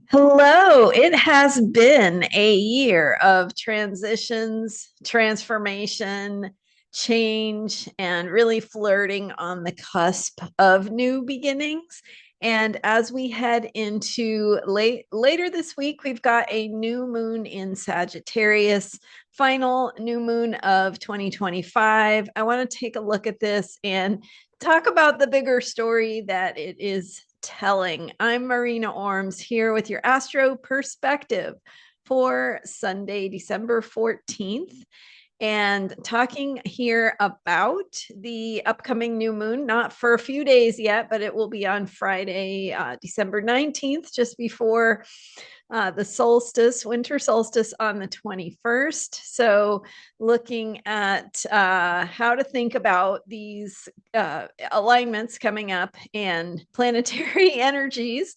Hello. It has been a year of transitions, transformation, change, and really flirting on the cusp of new beginnings. And as we head into later this week, we've got a new moon in Sagittarius, final new moon of 2025. I want to take a look at this and talk about the bigger story that it is telling. I'm Marina Orms here with your Astro perspective for Sunday, December 14th, and talking here about the upcoming new moon, not for a few days yet, but it will be on Friday, December 19th, just before the solstice, winter solstice on the 21st. So, looking at how to think about these alignments coming up and planetary energies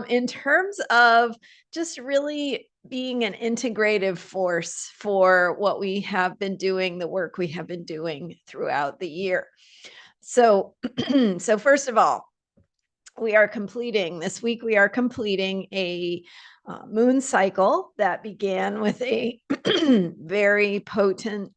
in terms of just really being an integrative force for what we have been doing, the work we have been doing throughout the year. So, so first of all, we are completing this week, we are completing a moon cycle that began with a very potent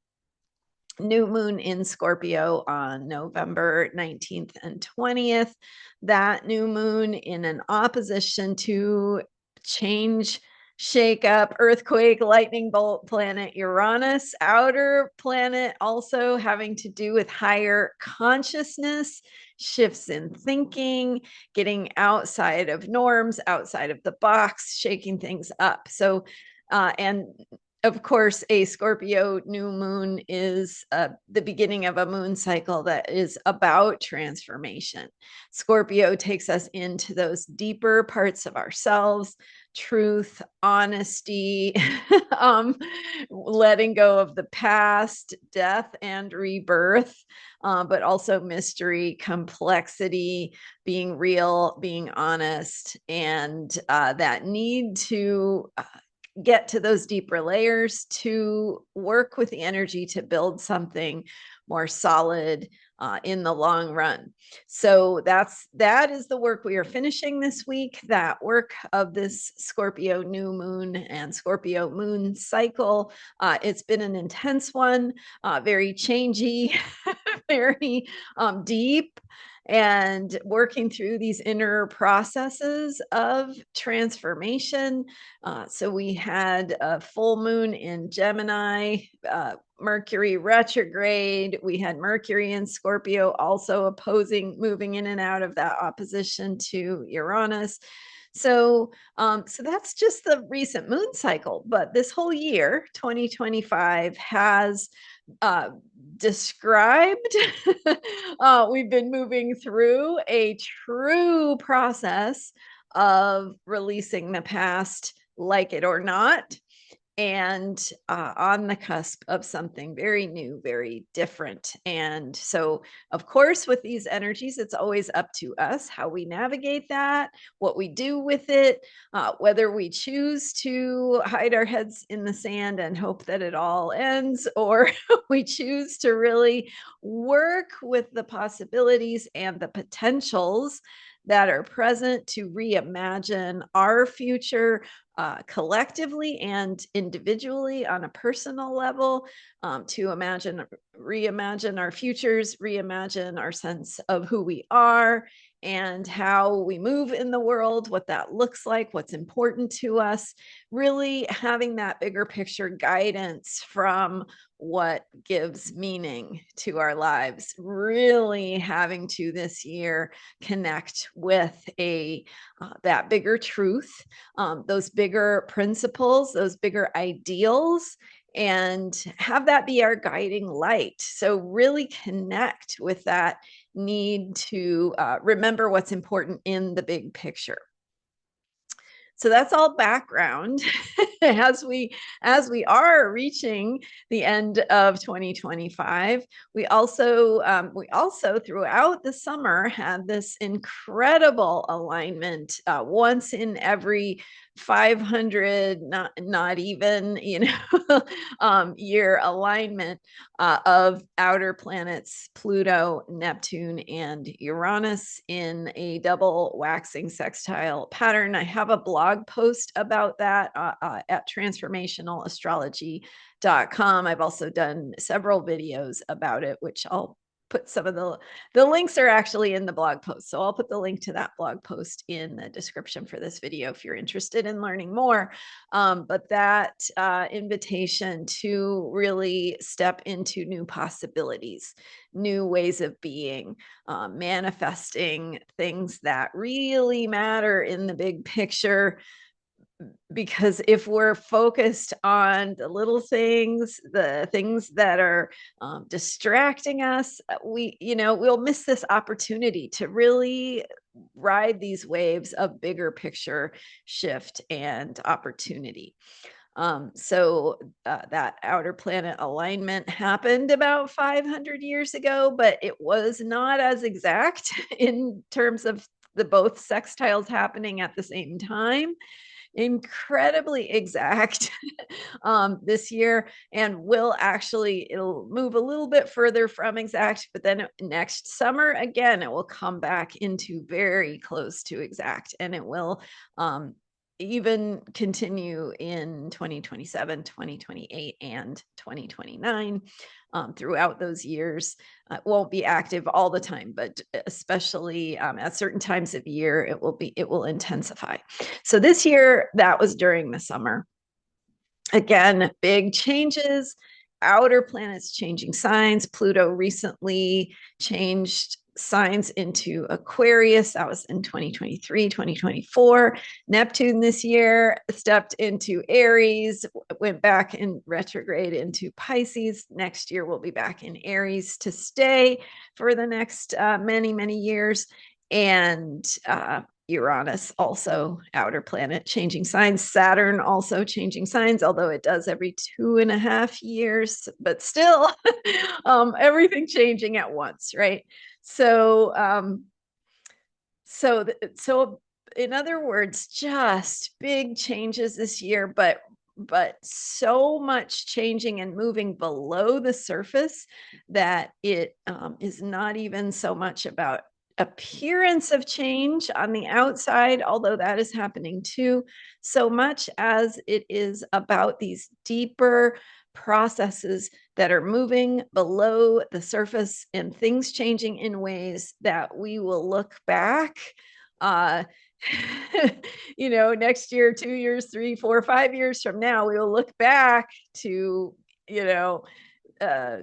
new moon in Scorpio on November 19th and 20th. That new moon in an opposition to change, shake up, earthquake, lightning bolt planet Uranus, outer planet, also having to do with higher consciousness, shifts in thinking, getting outside of norms, outside of the box, shaking things up. So, and of course, a Scorpio new moon is the beginning of a moon cycle that is about transformation. Scorpio takes us into those deeper parts of ourselves, truth, honesty, letting go of the past, death and rebirth, but also mystery, complexity, being real, being honest, and that need to get to those deeper layers, to work with the energy to build something more solid in the long run. So that is the work we are finishing this week, that work of this Scorpio new moon and Scorpio moon cycle. It's been an intense one, very changey, very deep, and working through these inner processes of transformation. So we had a full moon in Gemini, Mercury retrograde. We had Mercury in Scorpio also opposing, moving in and out of that opposition to Uranus. So that's just the recent moon cycle. But this whole year, 2025, has described, we've been moving through a true process of releasing the past, like it or not, and on the cusp of something very new, very different. And so, of course, with these energies, it's always up to us how we navigate that, what we do with it, whether we choose to hide our heads in the sand and hope that it all ends, or we choose to really work with the possibilities and the potentials that are present to reimagine our future, collectively and individually on a personal level, to reimagine our futures, reimagine our sense of who we are and how we move in the world, what that looks like, what's important to us, really having that bigger picture guidance from what gives meaning to our lives, really having to this year connect with that bigger truth, those bigger principles, those bigger ideals, and have that be our guiding light. So really connect with that need to remember what's important in the big picture. So that's all background as we are reaching the end of 2025. We also throughout the summer had this incredible alignment, once in every 500, not even, year alignment, of outer planets Pluto, Neptune, and Uranus in a double waxing sextile pattern. I have a blog blog post about that at transformationalastrology.com. I've also done several videos about it, which I'll put some of the links are actually in the blog post. So I'll put the link to that blog post in the description for this video if you're interested in learning more. But that invitation to really step into new possibilities, new ways of being, manifesting things that really matter in the big picture. Because if we're focused on the little things, the things that are distracting us, we'll miss this opportunity to really ride these waves of bigger picture shift and opportunity. So that outer planet alignment happened about 500 years ago, but it was not as exact in terms of the both sextiles happening at the same time. Incredibly exact this year, and it'll move a little bit further from exact, but then next summer again it will come back into very close to exact, and it will even continue in 2027, 2028, and 2029. Throughout those years, it won't be active all the time, but especially at certain times of year, it will intensify. So this year, that was during the summer. Again, big changes, outer planets changing signs. Pluto recently changed signs into Aquarius. That was in 2023, 2024. Neptune this year stepped into Aries, went back in retrograde into Pisces. Next year, we'll be back in Aries to stay for the next many, many years. And Uranus also outer planet changing signs. Saturn also changing signs, although it does every 2.5 years, but still everything changing at once, right? So in other words, just big changes this year, but so much changing and moving below the surface that it is not even so much about appearance of change on the outside, although that is happening too, so much as it is about these deeper processes that are moving below the surface and things changing in ways that we will look back next year, 2 years, 3, 4, 5 years from now, we will look back to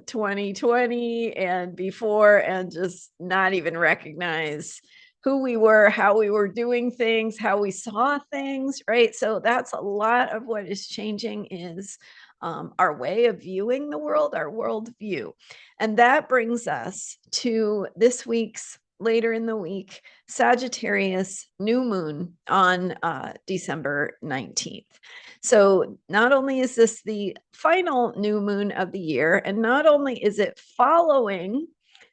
2020 and before and just not even recognize who we were, how we were doing things, how we saw things, right? So that's a lot of what is changing is our way of viewing the world, our worldview. And that brings us to this week's, later in the week, Sagittarius new moon on December 19th. So not only is this the final new moon of the year, and not only is it following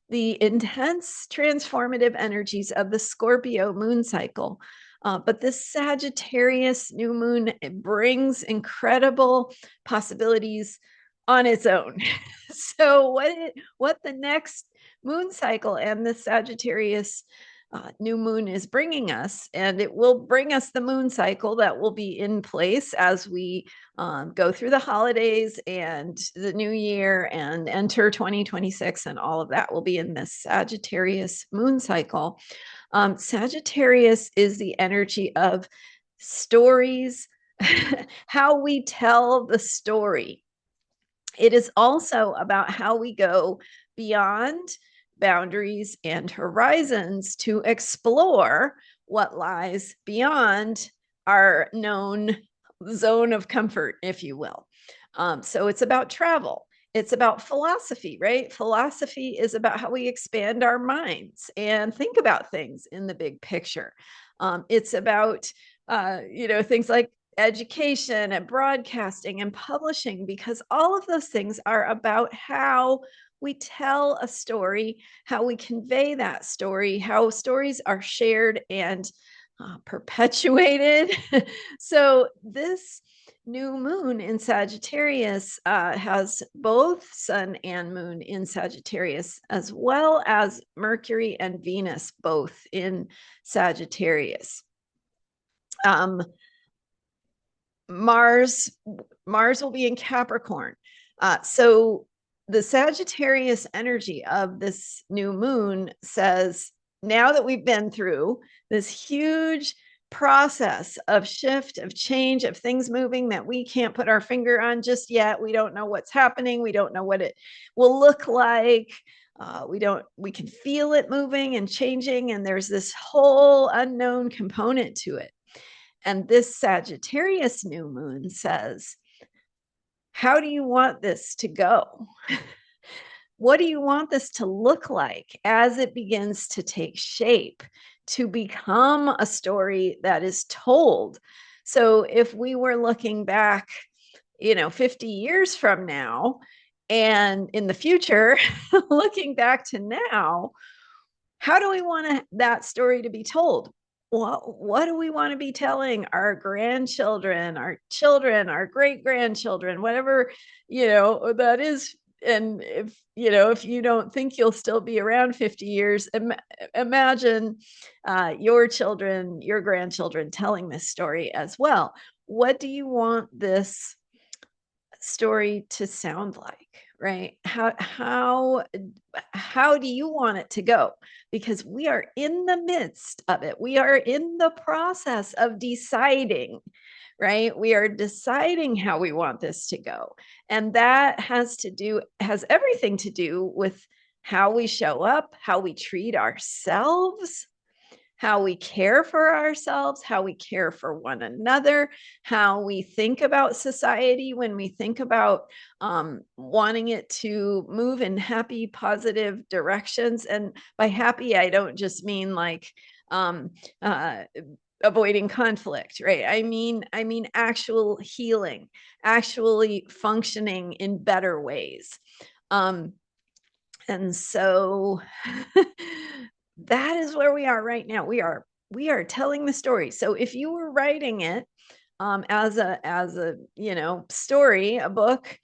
the intense transformative energies of the Scorpio moon cycle, but this Sagittarius new moon, it brings incredible possibilities on its own. So what the next moon cycle and the Sagittarius new moon is bringing us, and it will bring us the moon cycle that will be in place as we go through the holidays and the new year and enter 2026, and all of that will be in this Sagittarius moon cycle. Sagittarius is the energy of stories, how we tell the story. It is also about how we go beyond boundaries and horizons to explore what lies beyond our known zone of comfort, if you will. So it's about travel. It's about philosophy, right? Philosophy is about how we expand our minds and think about things in the big picture. It's about, things like education and broadcasting and publishing, because all of those things are about how we tell a story, how we convey that story, how stories are shared and perpetuated. So this new moon in Sagittarius has both Sun and Moon in Sagittarius, as well as Mercury and Venus both in Sagittarius. Mars Mars will be in Capricorn. So the Sagittarius energy of this new moon says, now that we've been through this huge process of shift, of change, of things moving that we can't put our finger on just yet, we don't know what's happening, we don't know what it will look like. We can feel it moving and changing, and there's this whole unknown component to it. And this Sagittarius new moon says, how do you want this to go? What do you want this to look like as it begins to take shape, to become a story that is told? So if we were looking back, 50 years from now, and in the future, looking back to now, how do we want that story to be told? What do we want to be telling our grandchildren, our children, our great grandchildren, whatever, that is? And if you don't think you'll still be around 50 years, imagine your children, your grandchildren telling this story as well. What do you want this story to sound like? Right? How do you want it to go? Because we are in the midst of it. We are in the process of deciding, right? We are deciding how we want this to go. And that has everything to do with how we show up, how we treat ourselves, how we care for ourselves, how we care for one another, how we think about society when we think about wanting it to move in happy, positive directions. And by happy, I don't just mean like avoiding conflict, right? I mean actual healing, actually functioning in better ways. And so that is where we are right now. We are telling the story. So if you were writing it as a story, a book,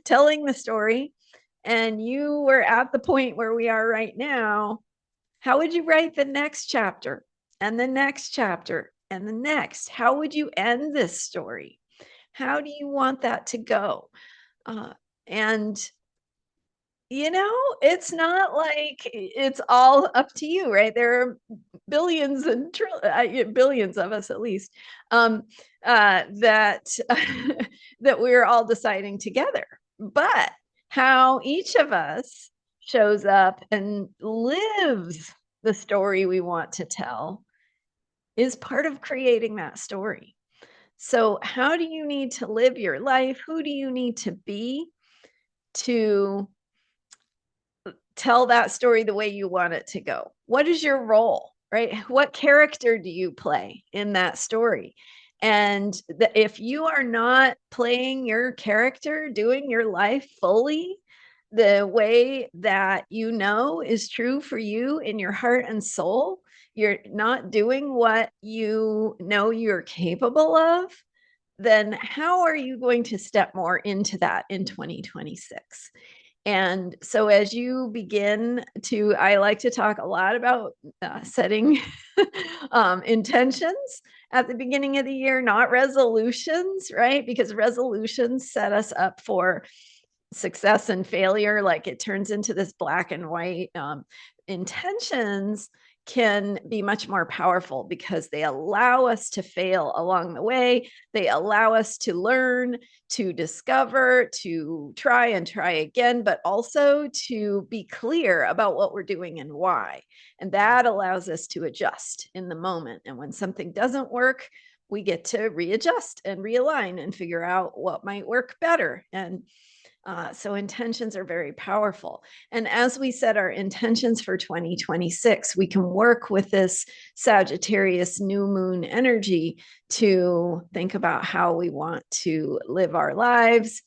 telling the story, and you were at the point where we are right now, how would you write the next chapter and the next chapter and the next? How would you end this story? How do you want that to go? And it's not like it's all up to you, right? There are billions and billions of us, at least, that that we're all deciding together. But how each of us shows up and lives the story we want to tell is part of creating that story. So how do you need to live your life? Who do you need to be to tell that story the way you want it to go? What is your role, right? What character do you play in that story? And if you are not playing your character, doing your life fully the way that is true for you in your heart and soul, you're not doing what you know you're capable of, then how are you going to step more into that in 2026? And so as you begin to, I like to talk a lot about setting intentions at the beginning of the year, not resolutions, right? Because resolutions set us up for success and failure. Like it turns into this black and white. Intentions can be much more powerful because they allow us to fail along the way. They allow us to learn, to discover, to try and try again, but also to be clear about what we're doing and why. And that allows us to adjust in the moment. And when something doesn't work, we get to readjust and realign and figure out what might work better. And so intentions are very powerful. And as we set our intentions for 2026, we can work with this Sagittarius new moon energy to think about how we want to live our lives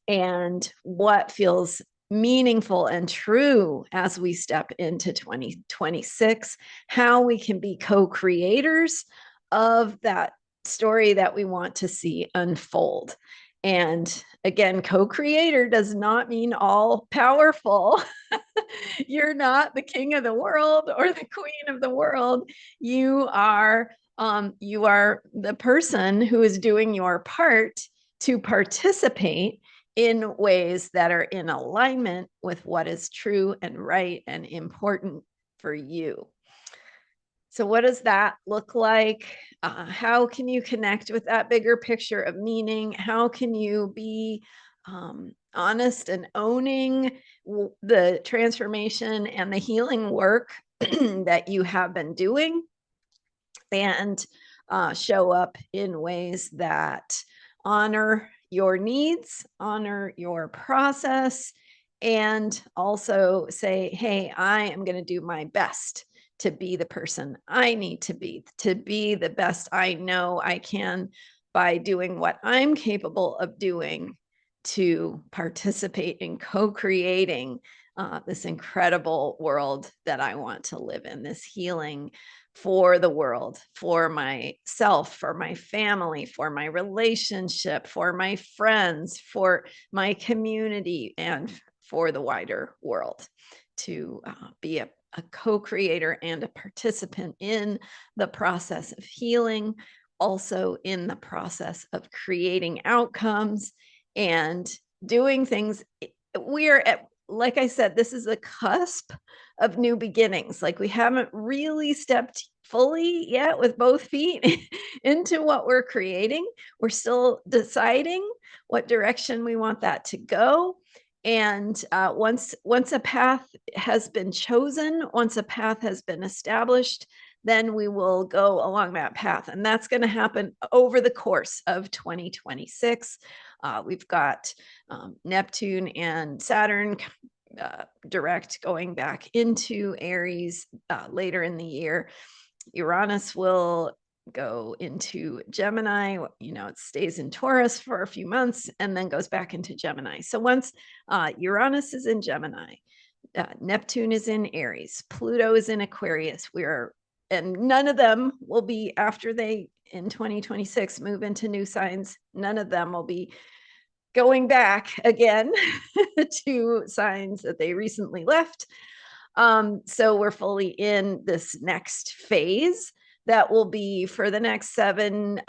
and what feels meaningful and true as we step into 2026, how we can be co-creators of that story that we want to see unfold. And again, co-creator does not mean all powerful. You're not the king of the world or the queen of the world. You are you are the person who is doing your part to participate in ways that are in alignment with what is true and right and important for you. So what does that look like? How can you connect with that bigger picture of meaning? How can you be honest and owning the transformation and the healing work that you have been doing, and show up in ways that honor your needs, honor your process, and also say, hey, I am going to do my best to be the person I need to be the best I know I can by doing what I'm capable of doing to participate in co-creating this incredible world that I want to live in, this healing for the world, for myself, for my family, for my relationship, for my friends, for my community, and for the wider world, to be a co-creator and a participant in the process of healing, also in the process of creating outcomes and doing things. We are at, like I said, this is a cusp of new beginnings. Like, we haven't really stepped fully yet with both feet into what we're creating. We're still deciding what direction we want that to go. And once a path has been chosen, once a path has been established, then we will go along that path. And that's going to happen over the course of 2026. We've got Neptune and Saturn direct going back into Aries later in the year. Uranus will go into Gemini. You know, it stays in Taurus for a few months and then goes back into Gemini. So once Uranus is in Gemini, Neptune is in Aries, Pluto is in Aquarius, and none of them will be, after they in 2026 move into new signs, none of them will be going back again to signs that they recently left. So we're fully in this next phase that will be for the next 7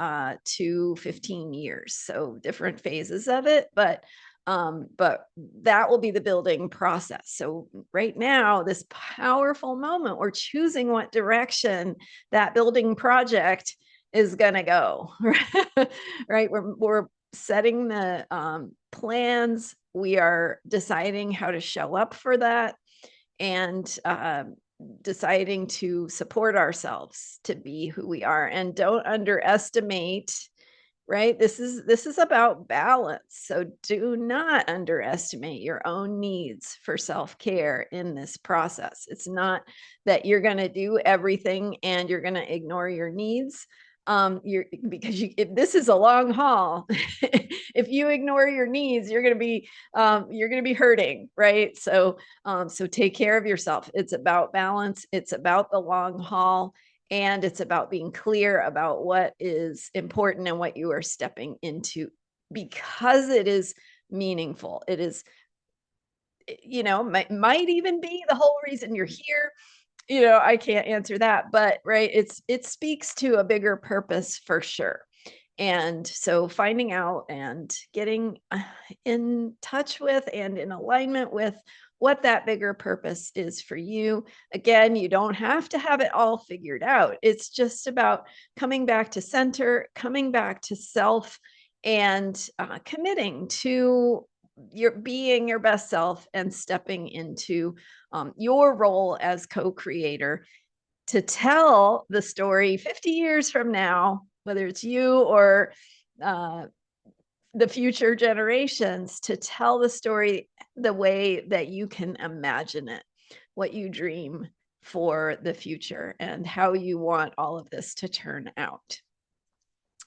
to 15 years. So different phases of it, but that will be the building process. So right now, this powerful moment, we're choosing what direction that building project is going to go, right? We're setting the plans. We are deciding how to show up for that, and deciding to support ourselves to be who we are. And don't underestimate, right? This is about balance. So do not underestimate your own needs for self-care in this process. It's not that you're going to do everything and you're going to ignore your needs. If this is a long haul, if you ignore your needs, you're going to be hurting, right? So take care of yourself. It's about balance. It's about the long haul. And it's about being clear about what is important and what you are stepping into, because it is meaningful. It is, might even be the whole reason you're here. I can't answer that, but right, it speaks to a bigger purpose for sure. And so finding out and getting in touch with and in alignment with what that bigger purpose is for you. Again, you don't have to have it all figured out. It's just about coming back to center, coming back to self, and committing to your being your best self and stepping into your role as co-creator to tell the story 50 years from now, whether it's you or the future generations, to tell the story the way that you can imagine it, what you dream for the future, and how you want all of this to turn out.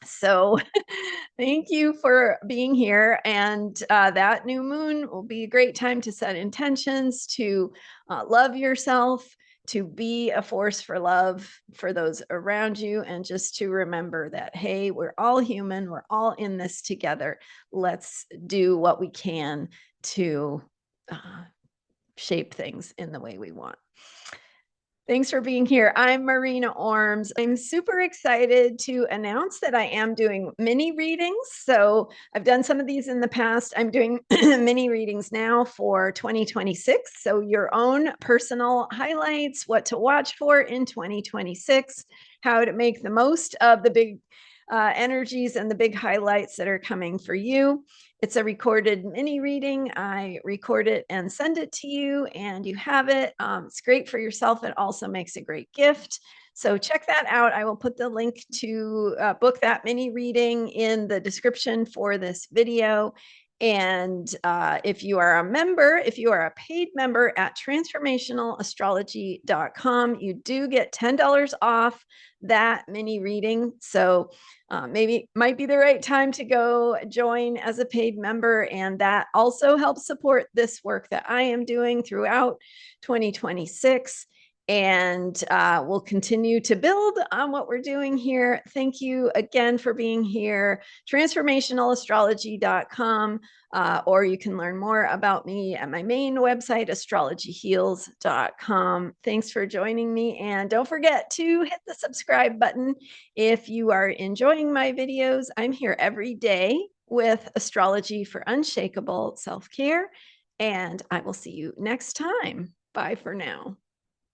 So thank you for being here. And that new moon will be a great time to set intentions, to love yourself, to be a force for love for those around you, and just to remember that, hey, we're all human. We're all in this together. Let's do what we can to shape things in the way we want. Thanks for being here. I'm Marina Orms. I'm super excited to announce that I am doing mini readings. So I've done some of these in the past. I'm doing mini readings now for 2026. So your own personal highlights, what to watch for in 2026, how to make the most of the big energies and the big highlights that are coming for you. It's a recorded mini reading. I record it and send it to you, and you have it. It's great for yourself. It also makes a great gift. So check that out. I will put the link to book that mini reading in the description for this video. And if you are a member, if you are a paid member at transformationalastrology.com, you do get $10 off that mini reading. So maybe might be the right time to go join as a paid member. And that also helps support this work that I am doing throughout 2026. And we'll continue to build on what we're doing here. Thank you again for being here. Transformationalastrology.com, or you can learn more about me at my main website, astrologyheals.com. Thanks for joining me. And don't forget to hit the subscribe button if you are enjoying my videos. I'm here every day with astrology for unshakable self-care. And I will see you next time. Bye for now.